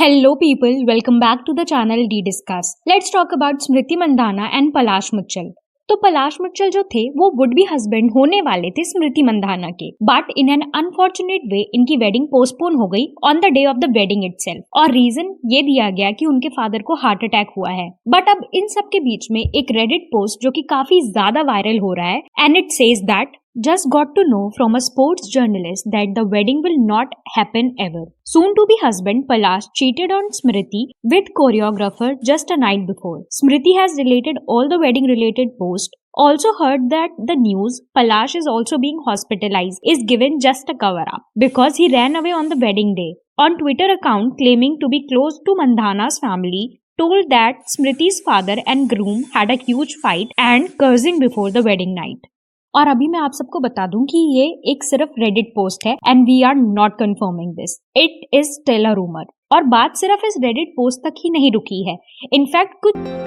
Hello people, welcome back to the channel D-Discuss. Let's talk about Smriti Mandhana and Palash Muchal. तो पलाश मुच्छल जो थे वो would be husband होने वाले थे स्मृति मंधाना के, बट इन एन अनफॉर्चुनेट वे इनकी वेडिंग पोस्टपोन हो गई on the day of the wedding itself. और रीजन ये दिया गया कि उनके फादर को हार्ट अटैक हुआ है। बट अब इन सब के बीच में एक रेडिट पोस्ट जो कि काफी ज्यादा वायरल हो रहा है, and it says that just got to know from a sports journalist that the wedding will not happen ever. Soon to be husband Palash cheated on Smriti with choreographer just a night before. Smriti has related all the wedding related posts. Also heard that the news Palash is also being hospitalized is given just a cover up because he ran away on the wedding day. On Twitter account claiming to be close to Mandhana's family told that Smriti's father and groom had a huge fight and cursing before the wedding night. और अभी मैं आप सबको बता दूं कि ये एक सिर्फ रेडिट पोस्ट है and we are not confirming this, it is still a rumour. और बात सिर्फ इस रेडिट पोस्ट तक ही नहीं रुकी है, इनफैक्ट कुछ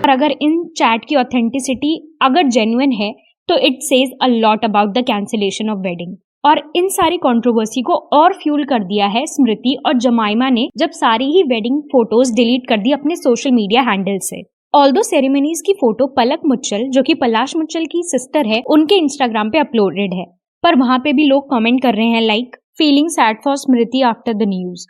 अगर इन चैट की ऑथेंटिसिटी अगर जेन्युइन है तो it says a lot about the cancellation of wedding. और इन सारी कंट्रोवर्सी को और फ्यूल कर दिया है स्मृति और जमाइमा ने जब सारी ही वेडिंग फोटोज डिलीट कर दी अपने सोशल मीडिया हैंडल से। ऑल्दो सेरेमनीज की फोटो पलक मुच्छल जो कि पलाश मुच्छल की सिस्टर है उनके इंस्टाग्राम पे अपलोडेड है, पर वहां पे भी लोग कमेंट कर रहे हैं like feeling sad for Smriti after the news.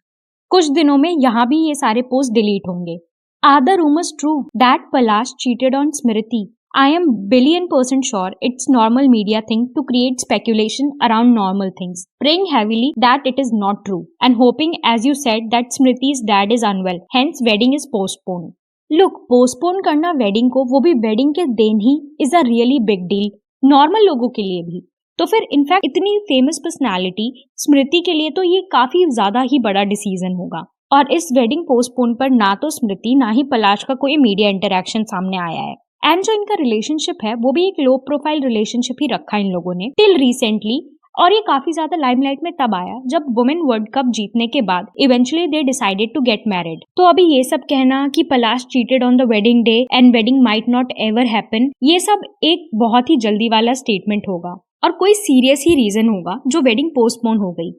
कुछ दिनों में यहाँ भी ये सारे पोस्ट डिलीट होंगे। Are the rumors true that Palash cheated on Smriti? I am billion% sure it's normal media thing to create speculation around normal things. Praying heavily that it is not true and hoping, as you said, that Smriti's dad is unwell. Hence, wedding is postponed. Look, postpone करना wedding को, वो भी wedding के दिन ही, is a really big deal. Normal लोगों के लिए भी। तो फिर इनफैक्ट इतनी फेमस पर्सनालिटी स्मृति के लिए तो ये काफी ज्यादा ही बड़ा डिसीजन होगा। और इस वेडिंग पोस्टपोन पर ना तो स्मृति ना ही पलाश का कोई मीडिया इंटरैक्शन सामने आया है। एंड जो इनका रिलेशनशिप है वो भी एक लो प्रोफाइल रिलेशनशिप ही रखा इन लोगों ने टिल रिसेंटली। और ये काफी ज्यादा लाइमलाइट में तब आया जब वुमेन वर्ल्ड कप जीतने के बाद eventually they decided to get married. तो अभी ये सब कहना कि Palash cheated on the wedding day and wedding might not ever happen, ये सब एक बहुत ही जल्दी वाला स्टेटमेंट होगा और कोई सीरियस ही रीजन होगा जो वेडिंग पोस्टपोन हो गई।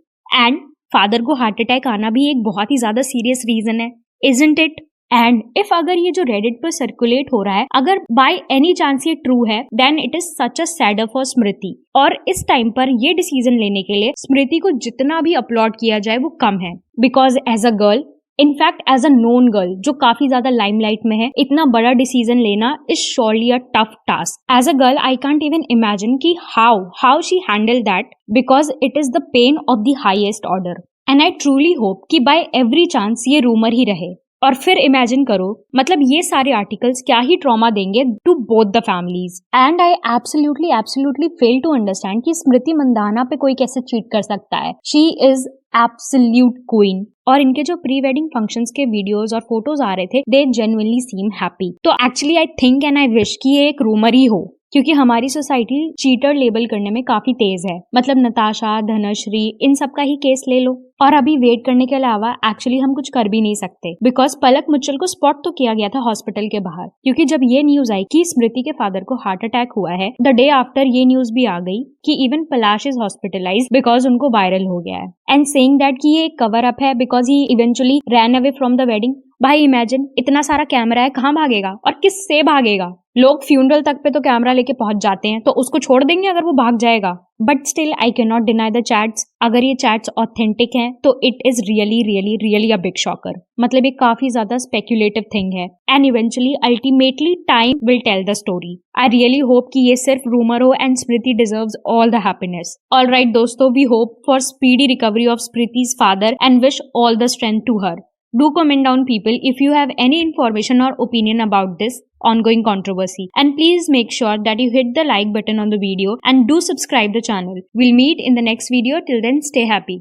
एंड फादर को हार्ट अटैक आना भी एक बहुत ही ज्यादा सीरियस रीजन है, इजंट इट? एंड इफ अगर ये जो रेडिट पर सर्कुलेट हो रहा है अगर बाय एनी चांस ये ट्रू है then it is such a sadder for Smriti. और इस टाइम पर ये डिसीजन लेने के लिए स्मृति को जितना भी अपलॉड किया जाए वो कम है, because as a girl, in fact as a known girl जो काफी ज्यादा लाइमलाइट में है, इतना बड़ा डिसीजन लेना is surely a tough task. As a girl I can't even imagine कि how she handle that, because it is the pain of the highest order. And I truly hope कि by every chance ये rumour ही रहे। और फिर imagine करो, मतलब ये सारे आर्टिकल्स क्या ही ट्रॉमा देंगे to both the families. And I absolutely fail to understand कि स्मृति मंदाना पे कोई कैसे चीट कर सकता है। She is absolute queen. और इनके जो प्री वेडिंग फंक्शंस के वीडियोस और फोटोज आ रहे थे दे जेन्युइनली सीम हैप्पी। तो actually I think and I wish कि ये एक रूमर ही हो, क्योंकि हमारी सोसाइटी चीटर लेबल करने में काफी तेज है। मतलब नताशा, धनश्री, इन सब का ही केस ले लो। और अभी वेट करने के अलावा एक्चुअली हम कुछ कर भी नहीं सकते, बिकॉज पलक मुच्छल को स्पॉट तो किया गया था हॉस्पिटल के बाहर, क्योंकि जब ये न्यूज आई कि स्मृति के फादर को हार्ट अटैक हुआ है, द डे आफ्टर ये न्यूज भी आ गई कि even Palash is hospitalised because उनको वायरल हो गया है। एंड सेइंग दैट कि ये एक कवर अप है because he eventually ran away from the wedding. भाई इमेजिन, इतना सारा कैमरा है, कहाँ भागेगा और किससे भागेगा? लोग फ्यूनरल तक पे तो कैमरा लेके पहुंच जाते हैं, तो उसको छोड़ देंगे अगर वो भाग जाएगा? But still I can not deny the chats. अगर ये चैट्स ऑथेंटिक हैं तो it is really a big shocker. मतलब ये काफी ज्यादा स्पेक्यूलेटिव थिंग है and eventually ultimately time will tell the story. I really hope कि ये सिर्फ रूमर हो and Smriti deserves all the happiness. Alright दोस्तों, we hope for speedy recovery of Smriti's father and wish all the strength to her. Do comment down people if you have any information or opinion about this ongoing controversy, and please make sure that you hit the like button on the video and do subscribe the channel. We'll meet in the next video. Till then, stay happy.